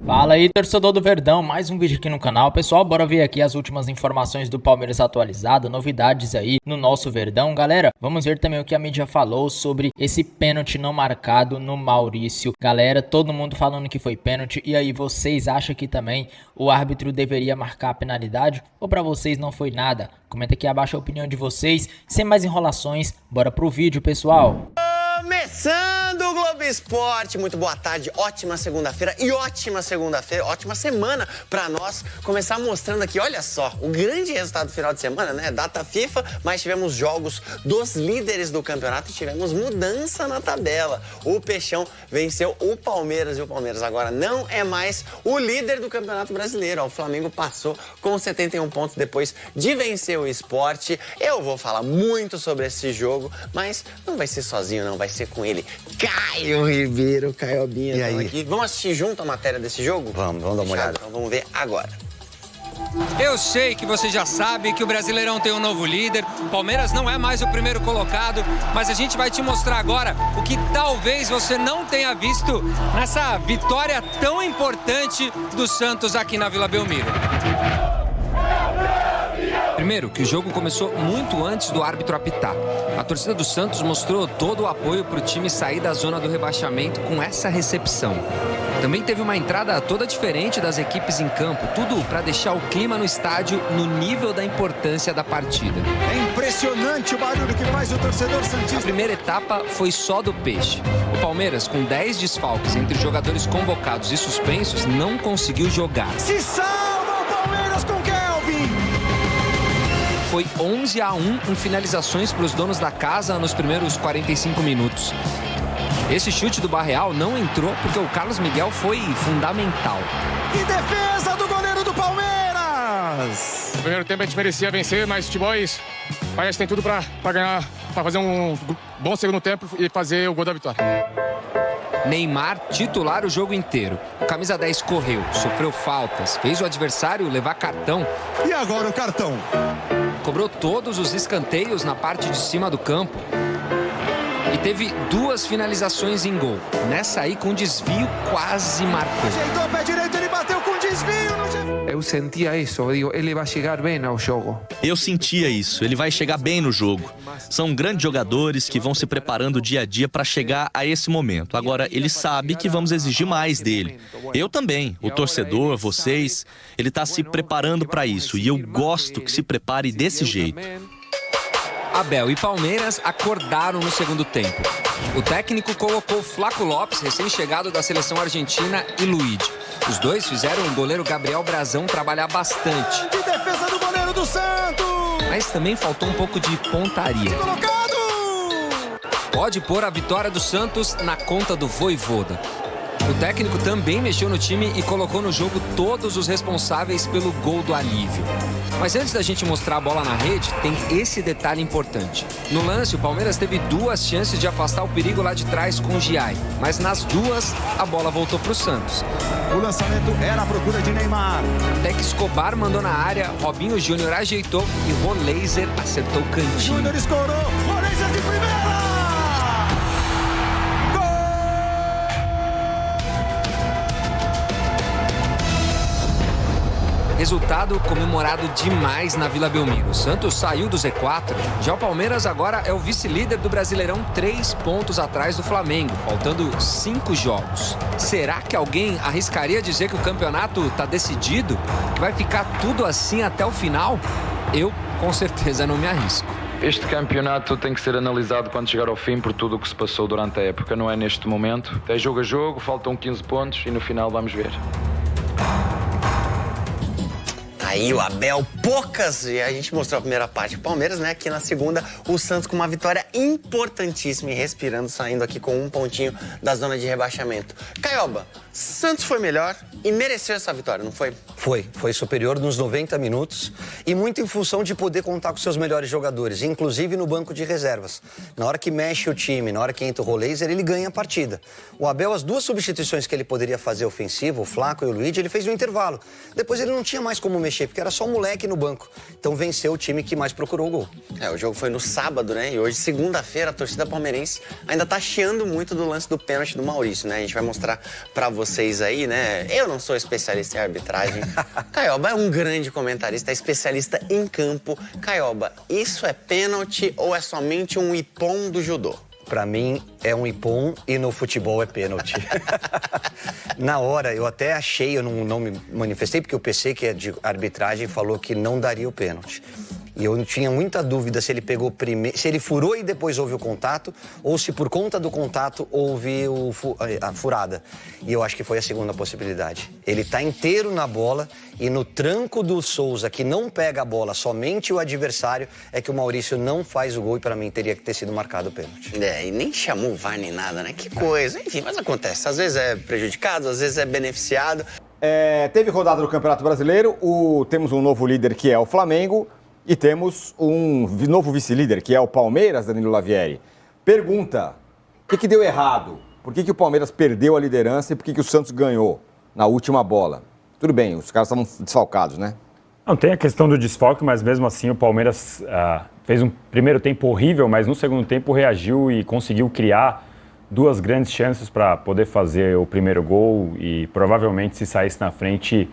Fala aí, torcedor do Verdão, mais um vídeo aqui no canal. Pessoal, bora ver aqui as últimas informações do Palmeiras atualizado, novidades aí no nosso Verdão. Galera, vamos ver também o que a mídia falou sobre esse pênalti não marcado no Maurício. Galera, todo mundo falando que foi pênalti. E aí, vocês acham que também o árbitro deveria marcar a penalidade? Ou pra vocês não foi nada? Comenta aqui abaixo a opinião de vocês. Sem mais enrolações, bora pro vídeo, pessoal. Começando o Globo Esporte, muito boa tarde, ótima segunda-feira e ótima segunda-feira, ótima semana pra nós começar mostrando aqui, olha só, o grande resultado do final de semana, né, data FIFA, mas tivemos jogos dos líderes do campeonato e tivemos mudança na tabela. O Peixão venceu o Palmeiras e o Palmeiras agora não é mais o líder do Campeonato Brasileiro. O Flamengo passou com 71 pontos depois de vencer o Sport. Eu vou falar muito sobre esse jogo, mas não vai ser sozinho, não, vai ser com ele, Caio Ribeiro, Caiobinha. E aí? Aqui. Vamos assistir junto a matéria desse jogo? Vamos dar uma olhada. Então vamos ver agora. Eu sei que você já sabe que o Brasileirão tem um novo líder, o Palmeiras não é mais o primeiro colocado, mas a gente vai te mostrar agora o que talvez você não tenha visto nessa vitória tão importante do Santos aqui na Vila Belmiro. Primeiro, que o jogo começou muito antes do árbitro apitar. A torcida do Santos mostrou todo o apoio para o time sair da zona do rebaixamento com essa recepção. Também teve uma entrada toda diferente das equipes em campo, tudo para deixar o clima no estádio no nível da importância da partida. É impressionante o barulho que faz o torcedor santista. A primeira etapa foi só do peixe. O Palmeiras, com 10 desfalques entre jogadores convocados e suspensos, não conseguiu jogar. Se salva o Palmeiras com Kelvin! Foi 11-1 em finalizações para os donos da casa nos primeiros 45 minutos. Esse chute do Barreal não entrou porque o Carlos Miguel foi fundamental. E defesa do goleiro do Palmeiras! No primeiro tempo a gente merecia vencer, mas o T-Boys parece que tem tudo para ganhar, para fazer um bom segundo tempo e fazer o gol da vitória. Neymar, titular o jogo inteiro. O camisa 10 correu, sofreu faltas, fez o adversário levar cartão. E agora o cartão? Cobrou todos os escanteios na parte de cima do campo. E teve 2 finalizações em gol. Nessa aí, com desvio, quase marcou. Ajeitou o pé direito, ele bateu com desvio no... Eu sentia isso, eu digo, ele vai chegar bem ao jogo. Eu sentia isso, ele vai chegar bem no jogo. São grandes jogadores que vão se preparando dia a dia para chegar a esse momento. Agora, ele sabe que vamos exigir mais dele. Eu também, o torcedor, vocês, ele está se preparando para isso. E eu gosto que se prepare desse jeito. Abel e Palmeiras acordaram no segundo tempo. O técnico colocou Flaco Lopes, recém-chegado da seleção argentina, e Luigi. Os dois fizeram o goleiro Gabriel Brazão trabalhar bastante. De defesa do goleiro do Santos! Mas também faltou um pouco de pontaria. Colocado! Pode pôr a vitória do Santos na conta do Vojvoda. O técnico também mexeu no time e colocou no jogo todos os responsáveis pelo gol do alívio. Mas antes da gente mostrar a bola na rede, tem esse detalhe importante. No lance, o Palmeiras teve 2 chances de afastar o perigo lá de trás com o Giai. Mas nas 2, a bola voltou para o Santos. O lançamento era a procura de Neymar. Até que Escobar mandou na área, Robinho Júnior ajeitou e Roleiser acertou o cantinho. Júnior escorou, Roleiser de primeira! Resultado comemorado demais na Vila Belmiro. O Santos saiu do Z4. Já o Palmeiras agora é o vice-líder do Brasileirão, 3 pontos atrás do Flamengo, faltando 5 jogos. Será que alguém arriscaria dizer que o campeonato está decidido? Que vai ficar tudo assim até o final? Eu, com certeza, não me arrisco. Este campeonato tem que ser analisado quando chegar ao fim por tudo o que se passou durante a época, não é neste momento. É jogo a jogo, faltam 15 pontos e no final vamos ver. Aí o Abel, poucas, e a gente mostrou a primeira parte do Palmeiras, né? Aqui na segunda, o Santos com uma vitória importantíssima e respirando, saindo aqui com 1 pontinho da zona de rebaixamento. Caioba, Santos foi melhor e mereceu essa vitória, não foi? Foi superior nos 90 minutos e muito em função de poder contar com seus melhores jogadores, inclusive no banco de reservas. Na hora que mexe o time, na hora que entra o Roleiser, ele ganha a partida. O Abel, as 2 substituições que ele poderia fazer ofensivo, o Flaco e o Luigi, ele fez no intervalo. Depois ele não tinha mais como mexer, porque era só um moleque no banco. Então venceu o time que mais procurou o gol. O jogo foi no sábado, né? E hoje, segunda-feira, a torcida palmeirense ainda tá chiando muito do lance do pênalti do Maurício, né? A gente vai mostrar pra vocês aí, né? Eu não sou especialista em arbitragem. Caioba é um grande comentarista, é especialista em campo. Caioba, isso é pênalti ou é somente um ipom do judô? Pra mim, é um ipom e no futebol é pênalti. Na hora, eu até achei, eu não me manifestei, porque o PC, que é de arbitragem, falou que não daria o pênalti. E eu tinha muita dúvida se ele pegou primeiro, se ele furou e depois houve o contato, ou se por conta do contato houve a furada. E eu acho que foi a segunda possibilidade. Ele tá inteiro na bola e no tranco do Souza, que não pega a bola, somente o adversário, é que o Maurício não faz o gol e pra mim teria que ter sido marcado o pênalti. E nem chamou o VAR nem nada, né? Que coisa. Enfim, mas acontece. Às vezes é prejudicado, às vezes é beneficiado. Teve rodada do Campeonato Brasileiro, temos um novo líder que é o Flamengo e temos um novo vice-líder que é o Palmeiras, Danilo Lavieri. Pergunta, o que deu errado? Por que o Palmeiras perdeu a liderança e por que o Santos ganhou na última bola? Tudo bem, os caras estavam desfalcados, né? Não, tem a questão do desfalque, mas mesmo assim o Palmeiras fez um primeiro tempo horrível, mas no segundo tempo reagiu e conseguiu criar duas grandes chances para poder fazer o primeiro gol e provavelmente se saísse na frente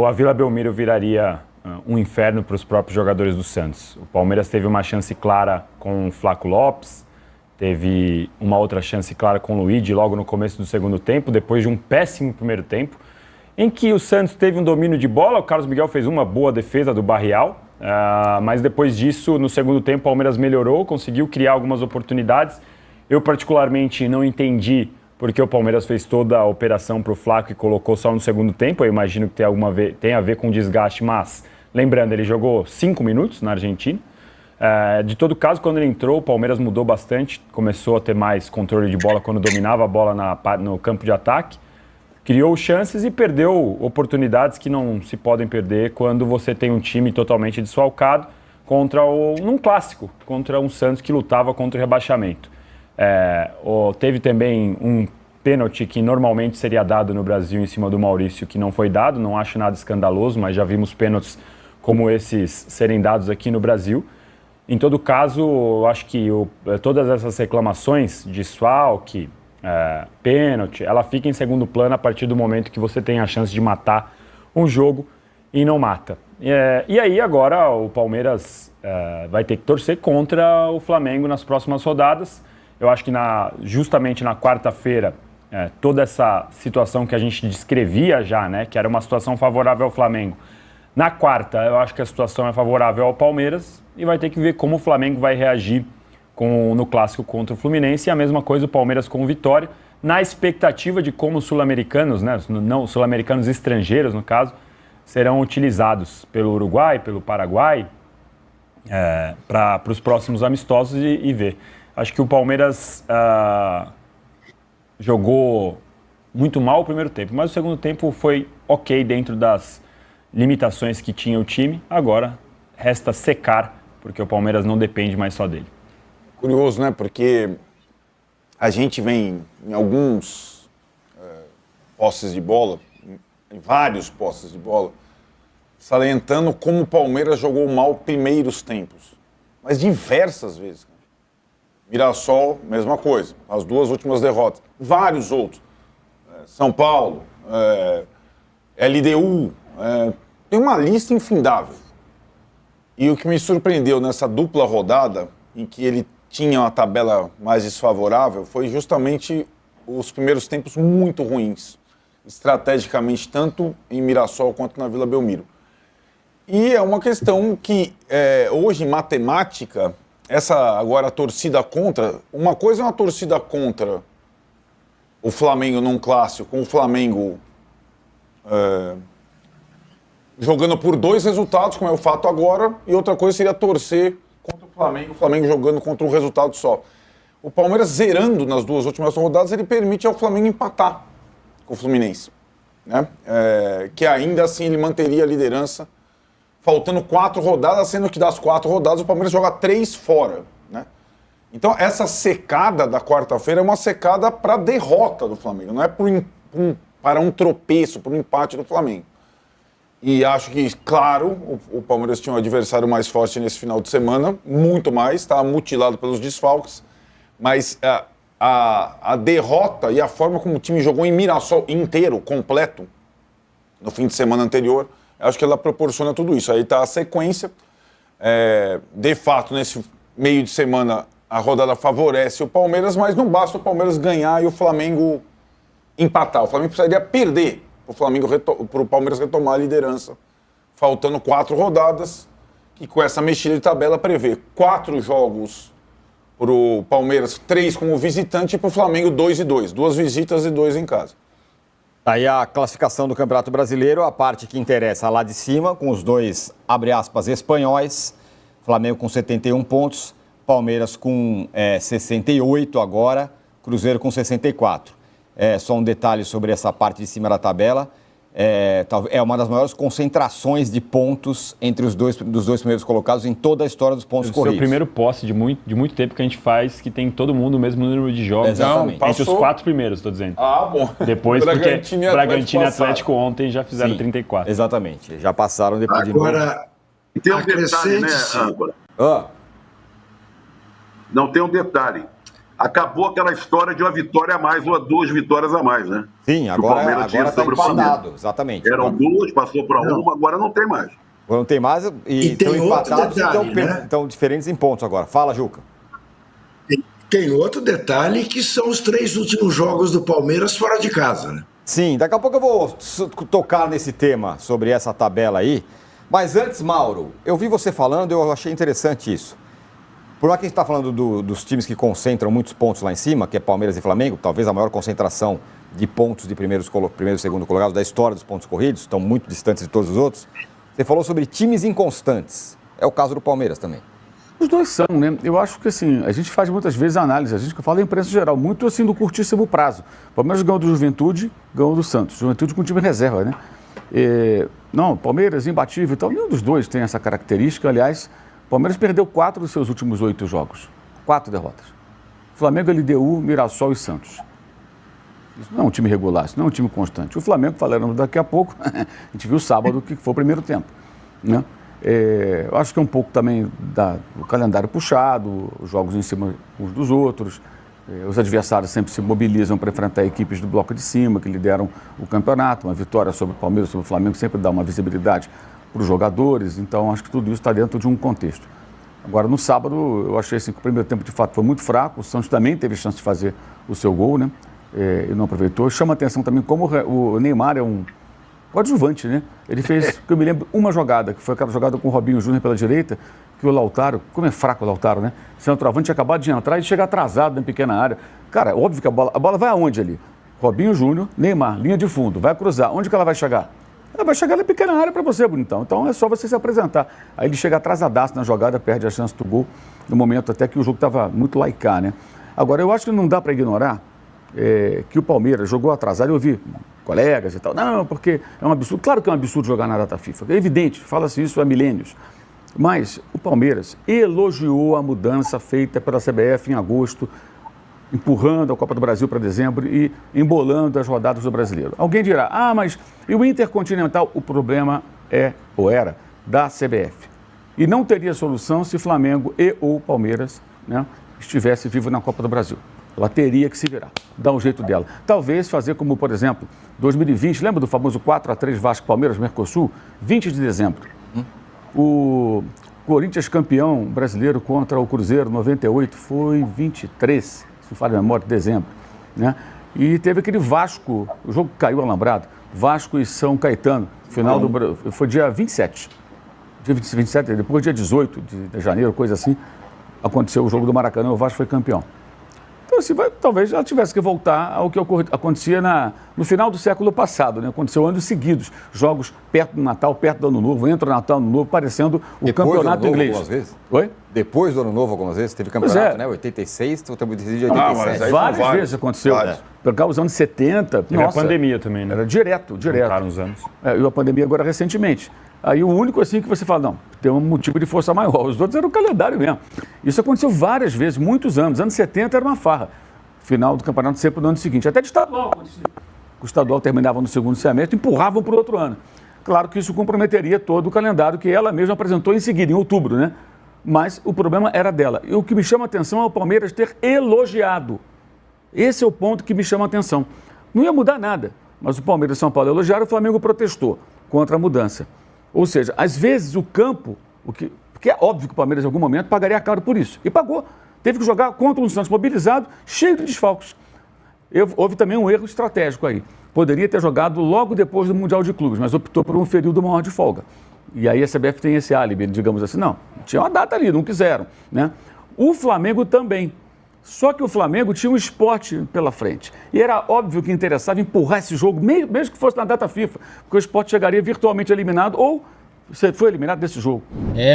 a Vila Belmiro viraria um inferno para os próprios jogadores do Santos. O Palmeiras teve uma chance clara com o Flaco Lopes, teve uma outra chance clara com o Luigi logo no começo do segundo tempo, depois de um péssimo primeiro tempo, em que o Santos teve um domínio de bola, o Carlos Miguel fez uma boa defesa do Barrial, mas depois disso, no segundo tempo, o Palmeiras melhorou, conseguiu criar algumas oportunidades. Eu particularmente não entendi porque o Palmeiras fez toda a operação para o Flaco e colocou só no segundo tempo. Eu imagino que tem a ver com desgaste, mas lembrando, ele jogou 5 minutos na Argentina. De todo caso, quando ele entrou, o Palmeiras mudou bastante, começou a ter mais controle de bola quando dominava a bola no campo de ataque, criou chances e perdeu oportunidades que não se podem perder quando você tem um time totalmente desfalcado num clássico, contra um Santos que lutava contra o rebaixamento. Teve também um pênalti que normalmente seria dado no Brasil em cima do Maurício, que não foi dado, não acho nada escandaloso, mas já vimos pênaltis como esses serem dados aqui no Brasil. Em todo caso, eu acho que todas essas reclamações de desfalque, pênalti, ela fica em segundo plano a partir do momento que você tem a chance de matar um jogo e não mata. E aí agora o Palmeiras vai ter que torcer contra o Flamengo nas próximas rodadas. Eu acho que justamente na quarta-feira, toda essa situação que a gente descrevia já, né, que era uma situação favorável ao Flamengo. Na quarta, eu acho que a situação é favorável ao Palmeiras e vai ter que ver como o Flamengo vai reagir no clássico contra o Fluminense. E a mesma coisa o Palmeiras com o Vitória, na expectativa de como os sul-americanos, né, não sul-americanos estrangeiros no caso, serão utilizados pelo Uruguai, pelo Paraguai, para os próximos amistosos e ver. Acho que o Palmeiras jogou muito mal o primeiro tempo, mas o segundo tempo foi ok dentro das limitações que tinha o time. Agora resta secar, porque o Palmeiras não depende mais só dele. Curioso, né? Porque a gente vem em alguns posses de bola, em vários posses de bola, salientando como o Palmeiras jogou mal primeiros tempos. Mas diversas vezes. Mirassol, mesma coisa. As duas últimas derrotas. Vários outros. São Paulo, LDU. Tem uma lista infindável. E o que me surpreendeu nessa dupla rodada, em que ele tinha uma tabela mais desfavorável, foi justamente os primeiros tempos muito ruins. Estrategicamente, tanto em Mirassol quanto na Vila Belmiro. E é uma questão que, hoje, em matemática, agora a torcida contra, uma coisa é uma torcida contra o Flamengo num clássico, com o Flamengo jogando por 2 resultados, como é o fato agora, e outra coisa seria torcer contra o Flamengo jogando contra um resultado só. O Palmeiras zerando nas 2 últimas rodadas, ele permite ao Flamengo empatar com o Fluminense, né? Que ainda assim ele manteria a liderança, faltando 4 rodadas, sendo que das 4 rodadas o Palmeiras joga 3 fora, né? Então essa secada da quarta-feira é uma secada para a derrota do Flamengo, não é para um tropeço, para um empate do Flamengo. E acho que, claro, o Palmeiras tinha um adversário mais forte nesse final de semana, muito mais, estava mutilado pelos desfalques, mas a derrota e a forma como o time jogou em Mirassol inteiro, completo, no fim de semana anterior, acho que ela proporciona tudo isso. Aí está a sequência. De fato, nesse meio de semana, a rodada favorece o Palmeiras, mas não basta o Palmeiras ganhar e o Flamengo empatar. O Flamengo precisaria perder para o Palmeiras retomar a liderança. Faltando 4 rodadas, que com essa mexida de tabela prevê 4 jogos para o Palmeiras, 3 como visitante, e para o Flamengo 2 e 2. 2 visitas e 2 em casa. Aí a classificação do Campeonato Brasileiro, a parte que interessa lá de cima, com os dois, abre aspas, espanhóis, Flamengo com 71 pontos, Palmeiras com 68 agora, Cruzeiro com 64. Só um detalhe sobre essa parte de cima da tabela, é uma das maiores concentrações de pontos entre dos dois primeiros colocados em toda a história dos pontos corridos. Esse é o primeiro posse de muito tempo que a gente faz que tem todo mundo o mesmo número de jogos. Exatamente. Entre os 4 primeiros, estou dizendo. Ah, bom. Depois, porque Bragantino e Atlético ontem já fizeram 34. Exatamente, já passaram depois de novo. Agora, tem um detalhe, né, Âncora? Não, tem um detalhe. Acabou aquela história de uma vitória a mais ou 2 vitórias a mais, né? Sim, agora está empatado, exatamente. Eram 2, passou para 1, agora não tem mais. Agora não tem mais e estão empatados e estão diferentes em pontos agora. Fala, Juca. Tem outro detalhe que são os 3 últimos jogos do Palmeiras fora de casa, né? Sim, daqui a pouco eu vou tocar nesse tema, sobre essa tabela aí. Mas antes, Mauro, eu vi você falando, eu achei interessante isso. Por mais que a gente está falando dos times que concentram muitos pontos lá em cima, que é Palmeiras e Flamengo, talvez a maior concentração de pontos de primeiro e segundo colocado da história dos pontos corridos, estão muito distantes de todos os outros. Você falou sobre times inconstantes. É o caso do Palmeiras também. Os dois são, né? Eu acho que assim, a gente faz muitas vezes a análise, a gente que fala da imprensa geral, muito assim do curtíssimo prazo. O Palmeiras ganhou do Juventude, ganhou do Santos. Juventude com time reserva, né? Não, Palmeiras imbatível e tal. Nenhum dos dois tem essa característica, aliás. O Palmeiras perdeu 4 dos seus últimos 8 jogos. 4 derrotas. Flamengo, LDU, Mirassol e Santos. Isso não é um time regular, isso não é um time constante. O Flamengo, falaremos daqui a pouco, a gente viu sábado que foi o primeiro tempo. Né? Eu acho que é um pouco também do calendário puxado, os jogos em cima uns dos outros. Os adversários sempre se mobilizam para enfrentar equipes do bloco de cima, que lideram o campeonato. Uma vitória sobre o Palmeiras, sobre o Flamengo, sempre dá uma visibilidade para os jogadores, então acho que tudo isso está dentro de um contexto. Agora, no sábado, eu achei assim, que o primeiro tempo de fato foi muito fraco, o Santos também teve chance de fazer o seu gol, né? E não aproveitou. Chama a atenção também como o Neymar é um coadjuvante, né? Ele fez, que eu me lembro, uma jogada, que foi aquela jogada com o Robinho Júnior pela direita, que o Lautaro, como é fraco o Lautaro, né? Centroavante tinha acabado de entrar e chega atrasado na pequena área. Cara, óbvio que a bola vai aonde ali? Robinho Júnior, Neymar, linha de fundo, vai cruzar. Onde que ela vai chegar? Ela vai chegar na pequena área para você, bonitão. Então é só você se apresentar. Aí ele chega atrasadaço na jogada, perde a chance do gol, no momento até que o jogo estava muito laicá, né? Agora, eu acho que não dá para ignorar que o Palmeiras jogou atrasado. Eu ouvi colegas e tal. Não, porque é um absurdo. Claro que é um absurdo jogar na data FIFA. É evidente, fala-se isso há milênios. Mas o Palmeiras elogiou a mudança feita pela CBF em agosto, empurrando a Copa do Brasil para dezembro e embolando as rodadas do Brasileiro. Alguém dirá, mas e o Intercontinental? O problema era da CBF. E não teria solução se Flamengo ou Palmeiras, né, estivesse vivo na Copa do Brasil. Ela teria que se virar, dar um jeito dela. Talvez fazer como, por exemplo, 2020, lembra do famoso 4-3 Vasco-Palmeiras, Mercosul? 20 de dezembro. O Corinthians campeão brasileiro contra o Cruzeiro, 98, foi 23, se não falha a memória, de dezembro. Né? E teve aquele Vasco, o jogo caiu alambrado, Vasco e São Caetano, final foi dia 27. Dia 27, depois dia 18 de janeiro, coisa assim, aconteceu o jogo do Maracanã, o Vasco foi campeão. Então, assim, talvez ela tivesse que voltar ao que acontecia no final do século passado, né? Aconteceu anos seguidos, jogos perto do Natal, perto do Ano Novo, entra o Natal, Ano Novo, parecendo o campeonato inglês. Algumas vezes? Oi? Depois do Ano Novo, algumas vezes, teve campeonato, né? 86, também decidiu de 87. Várias vezes aconteceu. Por causa dos anos 70. Teve a pandemia também, né? Era direto. Juntaram uns anos. E a pandemia agora recentemente. Aí o único assim que você fala, não, tem um motivo de força maior. Os outros eram o calendário mesmo. Isso aconteceu várias vezes, muitos anos. Anos 70 era uma farra. Final do campeonato sempre no ano seguinte. Até de estadual acontecia. O estadual terminava no segundo semestre, empurravam para o outro ano. Claro que isso comprometeria todo o calendário que ela mesma apresentou em seguida, em outubro, né? Mas o problema era dela. E o que me chama a atenção é o Palmeiras ter elogiado. Esse é o ponto que me chama a atenção. Não ia mudar nada, mas o Palmeiras e São Paulo elogiaram, o Flamengo protestou contra a mudança. Ou seja, às vezes o campo, porque é óbvio que o Palmeiras em algum momento pagaria caro por isso. E pagou. Teve que jogar contra um Santos mobilizado, cheio de desfalques. Houve também um erro estratégico aí. Poderia ter jogado logo depois do Mundial de Clubes, mas optou por um período maior de folga. E aí a CBF tem esse álibi, digamos assim. Não, tinha uma data ali, não quiseram, né? O Flamengo também. Só que o Flamengo tinha um Sport pela frente. E era óbvio que interessava empurrar esse jogo, mesmo que fosse na data FIFA, porque o Sport chegaria virtualmente eliminado ou você foi eliminado desse jogo.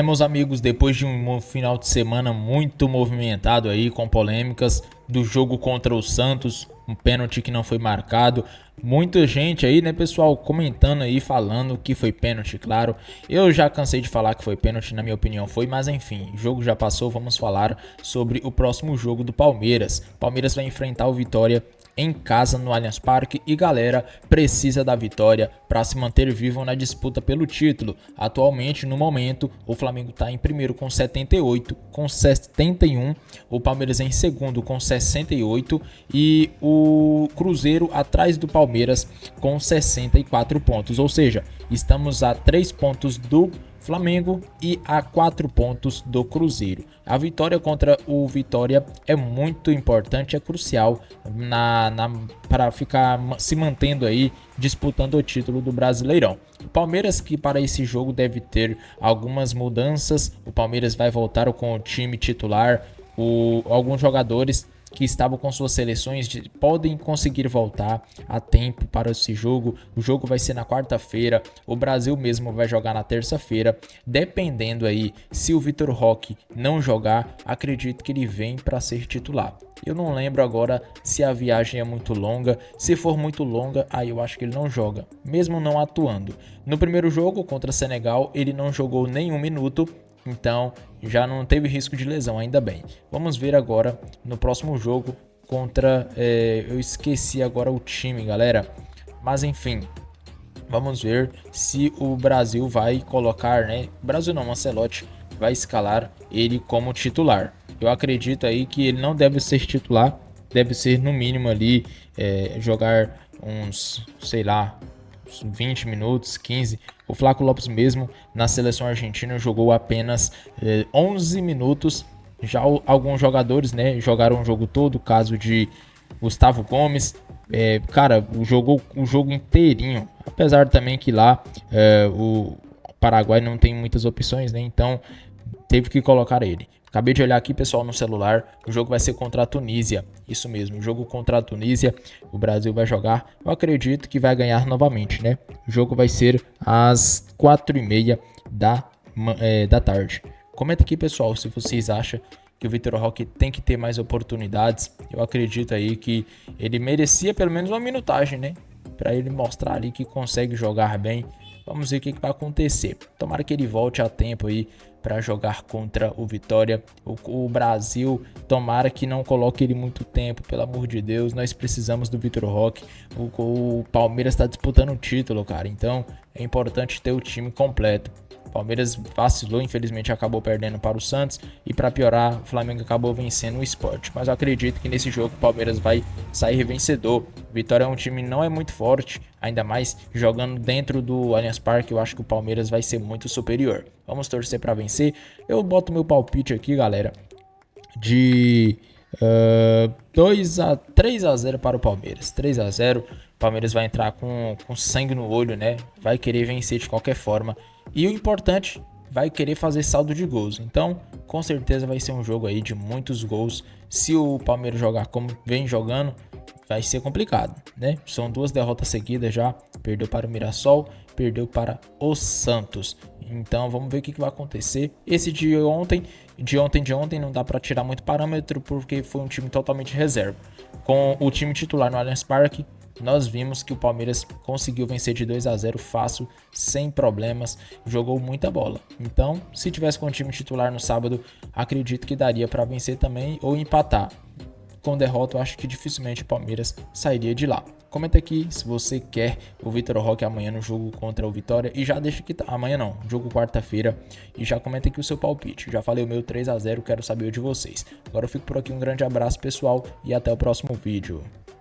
Meus amigos, depois de um final de semana muito movimentado aí, com polêmicas do jogo contra o Santos, um pênalti que não foi marcado, muita gente aí, né, pessoal, comentando aí, falando que foi pênalti, claro. Eu já cansei de falar que foi pênalti, na minha opinião foi, mas enfim, o jogo já passou, vamos falar sobre o próximo jogo do Palmeiras. Palmeiras vai enfrentar o Vitória em casa no Allianz Parque e galera, precisa da vitória para se manter vivo na disputa pelo título. Atualmente, no momento, o Flamengo está em primeiro com 78, com 71, o Palmeiras em segundo com 68 e o Cruzeiro atrás do Palmeiras com 64 pontos, ou seja, estamos a 3 pontos do Flamengo e a 4 pontos do Cruzeiro. A vitória contra o Vitória é muito importante, é crucial para ficar se mantendo aí, disputando o título do Brasileirão. O Palmeiras, que para esse jogo deve ter algumas mudanças, o Palmeiras vai voltar com o time titular, alguns jogadores que estavam com suas seleções podem conseguir voltar a tempo para esse jogo. O jogo vai ser na quarta-feira, o Brasil mesmo vai jogar na terça-feira. Dependendo aí, se o Vitor Roque não jogar, acredito que ele vem para ser titular. Eu não lembro agora se a viagem é muito longa. Se for muito longa, aí eu acho que ele não joga, mesmo não atuando. No primeiro jogo contra Senegal, ele não jogou nenhum minuto, então já não teve risco de lesão, ainda bem. Vamos ver agora no próximo jogo contra... eu esqueci agora o time, galera. Mas enfim, vamos ver se o Brasil vai colocar, né? Brasil não, Ancelotti vai escalar ele como titular. Eu acredito aí que ele não deve ser titular, deve ser no mínimo ali jogar uns, sei lá, 20 minutos, 15. O Flaco Lopes mesmo na seleção argentina jogou apenas 11 minutos. Já alguns jogadores, né, jogaram o jogo todo, o caso de Gustavo Gomes, cara, jogou o jogo inteirinho, apesar também que lá o Paraguai não tem muitas opções, né, então teve que colocar ele. Acabei de olhar aqui, pessoal, no celular. O jogo vai ser contra a Tunísia. Isso mesmo, o jogo contra a Tunísia. O Brasil vai jogar. Eu acredito que vai ganhar novamente, né? O jogo vai ser às 4h30 da tarde. Comenta aqui, pessoal, se vocês acham que o Vitor Roque tem que ter mais oportunidades. Eu acredito aí que ele merecia pelo menos uma minutagem, né? Para ele mostrar ali que consegue jogar bem. Vamos ver o que vai acontecer. Tomara que ele volte a tempo aí para jogar contra o Vitória. O Brasil, tomara que não coloque ele muito tempo, pelo amor de Deus. Nós precisamos do Vitor Roque. O Palmeiras está disputando o título, cara. Então é importante ter o time completo. O Palmeiras vacilou, infelizmente acabou perdendo para o Santos. E para piorar, o Flamengo acabou vencendo o Sport. Mas eu acredito que nesse jogo o Palmeiras vai sair vencedor. O Vitória é um time que não é muito forte, ainda mais jogando dentro do Allianz Parque. Eu acho que o Palmeiras vai ser muito superior. Vamos torcer para vencer. Eu boto meu palpite aqui, galera, de 3-0 para o Palmeiras. 3-0. O Palmeiras vai entrar com sangue no olho, né? Vai querer vencer de qualquer forma. E o importante, vai querer fazer saldo de gols. Então, com certeza vai ser um jogo aí de muitos gols. Se o Palmeiras jogar como vem jogando, vai ser complicado, né? São 2 derrotas seguidas já. Perdeu para o Mirassol, perdeu para o Santos. Então, vamos ver o que vai acontecer. Esse de ontem não dá para tirar muito parâmetro, porque foi um time totalmente reserva. Com o time titular no Allianz Parque, nós vimos que o Palmeiras conseguiu vencer de 2-0 fácil, sem problemas, jogou muita bola. Então, se tivesse com o time titular no sábado, acredito que daria para vencer também ou empatar. com derrota eu acho que dificilmente o Palmeiras sairia de lá. Comenta aqui se você quer o Vitor Roque amanhã no jogo contra o Vitória e já deixa aqui, amanhã não, jogo quarta-feira, e já comenta aqui o seu palpite. Já falei o meu 3-0, quero saber o de vocês. Agora eu fico por aqui, um grande abraço pessoal e até o próximo vídeo.